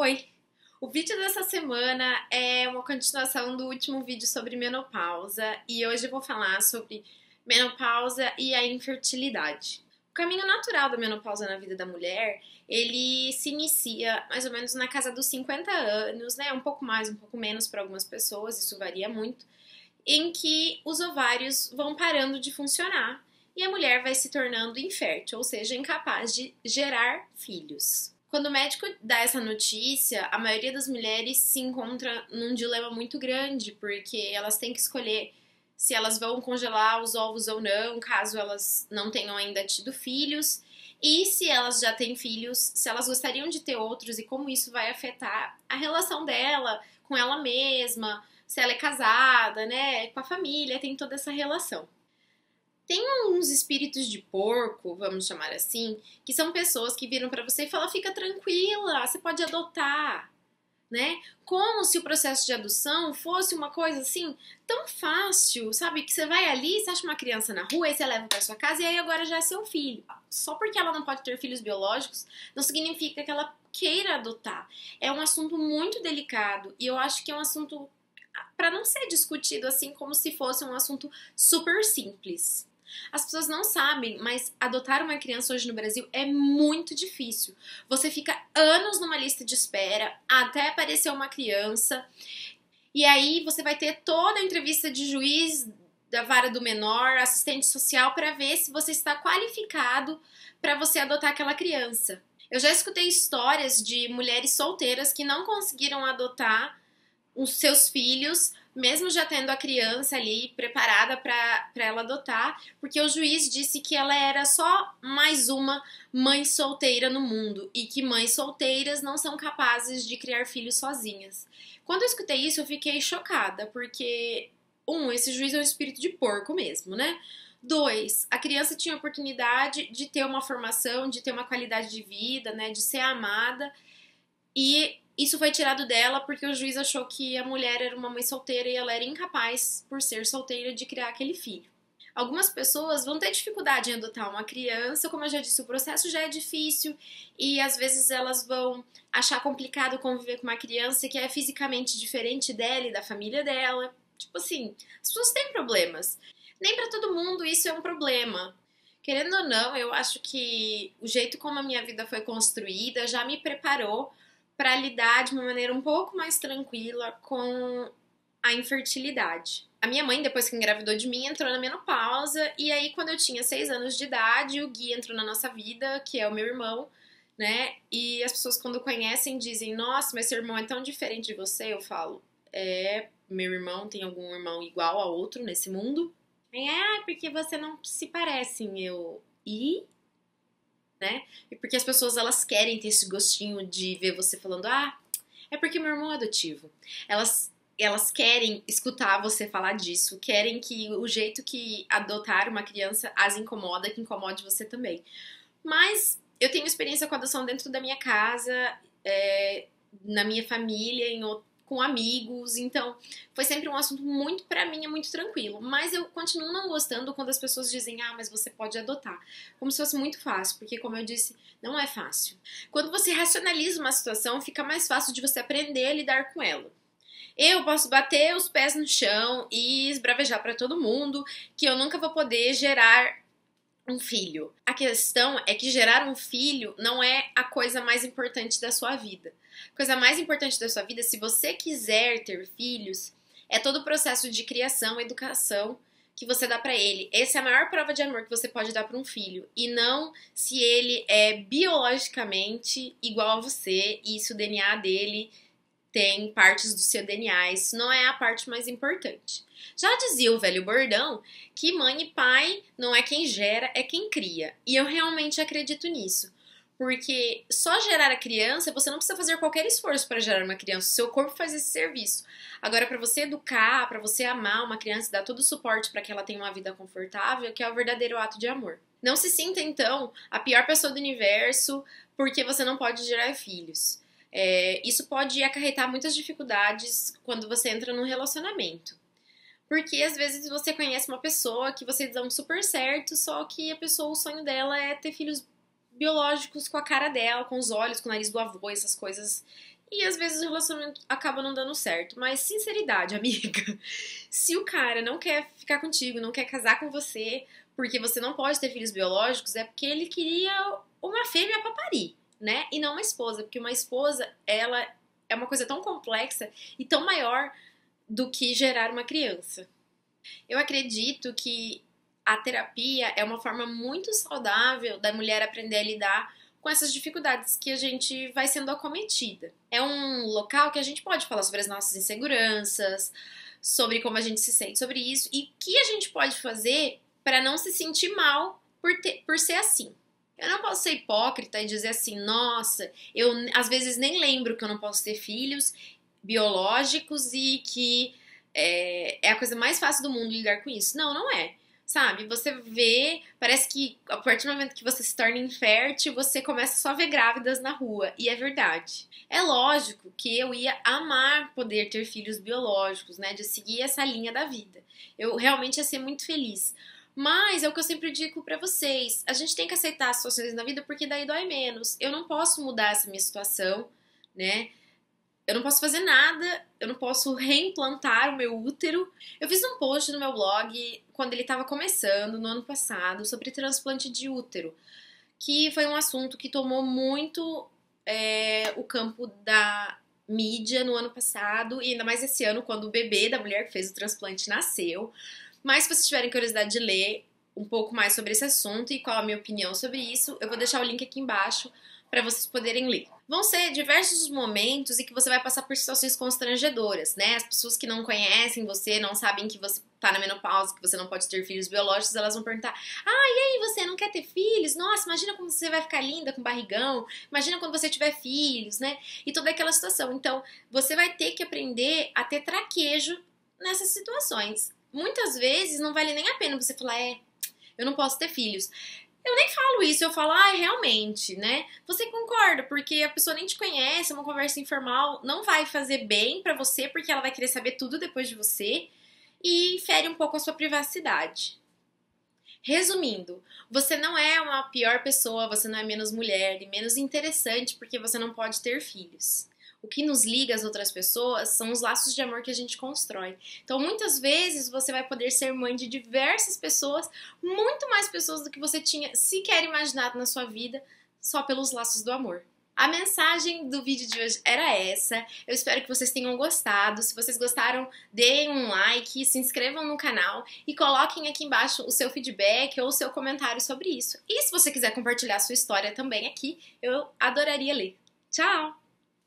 Oi! O vídeo dessa semana é uma continuação do último vídeo sobre menopausa e hoje eu vou falar sobre menopausa e a infertilidade. O caminho natural da menopausa na vida da mulher, ele se inicia mais ou menos na casa dos 50 anos, né? Um pouco mais, um pouco menos para algumas pessoas, isso varia muito, em que os ovários vão parando de funcionar e a mulher vai se tornando infértil, ou seja, incapaz de gerar filhos. Quando o médico dá essa notícia, a maioria das mulheres se encontra num dilema muito grande, porque elas têm que escolher se elas vão congelar os ovos ou não, caso elas não tenham ainda tido filhos, e se elas já têm filhos, se elas gostariam de ter outros e como isso vai afetar a relação dela com ela mesma, se ela é casada, né, com a família, tem toda essa relação. Tem uns espíritos de porco, vamos chamar assim, que são pessoas que viram pra você e falam: fica tranquila, você pode adotar, né? Como se o processo de adoção fosse uma coisa assim tão fácil, sabe? Que você vai ali, você acha uma criança na rua, aí você leva pra sua casa e aí agora já é seu filho. Só porque ela não pode ter filhos biológicos, não significa que ela queira adotar. É um assunto muito delicado e eu acho que é um assunto pra não ser discutido assim como se fosse um assunto super simples. As pessoas não sabem, mas adotar uma criança hoje no Brasil é muito difícil. Você fica anos numa lista de espera até aparecer uma criança. E aí você vai ter toda a entrevista de juiz da vara do menor, assistente social, para ver se você está qualificado para você adotar aquela criança. Eu já escutei histórias de mulheres solteiras que não conseguiram adotar os seus filhos, mesmo já tendo a criança ali preparada para ela adotar, porque o juiz disse que ela era só mais uma mãe solteira no mundo e que mães solteiras não são capazes de criar filhos sozinhas. Quando eu escutei isso, eu fiquei chocada, porque, esse juiz é um espírito de porco mesmo, né? 2, a criança tinha a oportunidade de ter uma formação, de ter uma qualidade de vida, né, de ser amada, e isso foi tirado dela porque o juiz achou que a mulher era uma mãe solteira e ela era incapaz, por ser solteira, de criar aquele filho. Algumas pessoas vão ter dificuldade em adotar uma criança, como eu já disse, o processo já é difícil e às vezes elas vão achar complicado conviver com uma criança que é fisicamente diferente dela e da família dela. Tipo assim, as pessoas têm problemas. Nem pra todo mundo isso é um problema. Querendo ou não, eu acho que o jeito como a minha vida foi construída já me preparou para lidar de uma maneira um pouco mais tranquila com a infertilidade. A minha mãe, depois que engravidou de mim, entrou na menopausa, e aí quando eu tinha 6 anos de idade, o Gui entrou na nossa vida, que é o meu irmão, né? E as pessoas quando conhecem dizem: nossa, mas seu irmão é tão diferente de você. Eu falo: meu irmão tem algum irmão igual a outro nesse mundo? Porque você não se parecem. Né? E porque as pessoas elas querem ter esse gostinho de ver você falando: é porque meu irmão é adotivo. Elas querem escutar você falar disso, querem que o jeito que adotar uma criança as incomoda, que incomode você também. Mas eu tenho experiência com adoção dentro da minha casa, na minha família, com amigos, então foi sempre um assunto muito, pra mim, é muito tranquilo. Mas eu continuo não gostando quando as pessoas dizem: mas você pode adotar. Como se fosse muito fácil, porque como eu disse, não é fácil. Quando você racionaliza uma situação, fica mais fácil de você aprender a lidar com ela. Eu posso bater os pés no chão e esbravejar pra todo mundo que eu nunca vou poder gerar um filho. A questão é que gerar um filho não é a coisa mais importante da sua vida. A coisa mais importante da sua vida, se você quiser ter filhos, é todo o processo de criação, educação que você dá pra ele. Essa é a maior prova de amor que você pode dar pra um filho, e não se ele é biologicamente igual a você e se o DNA dele tem partes do seu DNA. Isso não é a parte mais importante. Já dizia o velho bordão que mãe e pai não é quem gera, é quem cria. E eu realmente acredito nisso. Porque só gerar a criança, você não precisa fazer qualquer esforço para gerar uma criança. O seu corpo faz esse serviço. Agora, para você educar, para você amar uma criança e dar todo o suporte para que ela tenha uma vida confortável, que é o verdadeiro ato de amor. Não se sinta, então, a pior pessoa do universo porque você não pode gerar filhos. Isso pode acarretar muitas dificuldades quando você entra num relacionamento. Porque às vezes você conhece uma pessoa que vocês dão super certo, só que a pessoa, o sonho dela é ter filhos biológicos com a cara dela, com os olhos, com o nariz do avô, essas coisas. e às vezes o relacionamento acaba não dando certo. Mas sinceridade, amiga, se o cara não quer ficar contigo, não quer casar com você, porque você não pode ter filhos biológicos, é porque ele queria uma fêmea pra parir, né? E não uma esposa, porque uma esposa, ela é uma coisa tão complexa e tão maior do que gerar uma criança. Eu acredito que a terapia é uma forma muito saudável da mulher aprender a lidar com essas dificuldades que a gente vai sendo acometida. É um local que a gente pode falar sobre as nossas inseguranças, sobre como a gente se sente sobre isso e o que a gente pode fazer para não se sentir mal por ser assim. Eu não posso ser hipócrita e dizer assim, nossa, eu às vezes nem lembro que eu não posso ter filhos biológicos e que é a coisa mais fácil do mundo lidar com isso. Não, não é. Sabe, você vê, parece que a partir do momento que você se torna infértil, você começa só a ver grávidas na rua, e é verdade. É lógico que eu ia amar poder ter filhos biológicos, né, de seguir essa linha da vida. Eu realmente ia ser muito feliz. Mas é o que eu sempre digo pra vocês, a gente tem que aceitar as situações na vida porque daí dói menos. Eu não posso mudar essa minha situação, né? Eu não posso fazer nada, eu não posso reimplantar o meu útero. Eu fiz um post no meu blog quando ele estava começando, no ano passado, sobre transplante de útero, que foi um assunto que tomou muito o campo da mídia no ano passado, e ainda mais esse ano, quando o bebê da mulher que fez o transplante nasceu. Mas se vocês tiverem curiosidade de ler um pouco mais sobre esse assunto e qual a minha opinião sobre isso, eu vou deixar o link aqui embaixo para vocês poderem ler. Vão ser diversos momentos em que você vai passar por situações constrangedoras, né? As pessoas que não conhecem você, não sabem que você tá na menopausa, que você não pode ter filhos biológicos, elas vão perguntar: ah, e aí, você não quer ter filhos? Nossa, imagina como você vai ficar linda com barrigão, imagina quando você tiver filhos, né? E toda aquela situação. Então, você vai ter que aprender a ter traquejo nessas situações. Muitas vezes não vale nem a pena você falar, eu não posso ter filhos. Eu nem falo isso, eu falo, realmente, né? Você concorda, porque a pessoa nem te conhece, é uma conversa informal, não vai fazer bem pra você, porque ela vai querer saber tudo depois de você e fere um pouco a sua privacidade. Resumindo, você não é uma pior pessoa, você não é menos mulher e menos interessante porque você não pode ter filhos. O que nos liga às outras pessoas são os laços de amor que a gente constrói. Então, muitas vezes, você vai poder ser mãe de diversas pessoas, muito mais pessoas do que você tinha sequer imaginado na sua vida, só pelos laços do amor. A mensagem do vídeo de hoje era essa. Eu espero que vocês tenham gostado. Se vocês gostaram, deem um like, se inscrevam no canal e coloquem aqui embaixo o seu feedback ou o seu comentário sobre isso. E se você quiser compartilhar a sua história também aqui, eu adoraria ler. Tchau!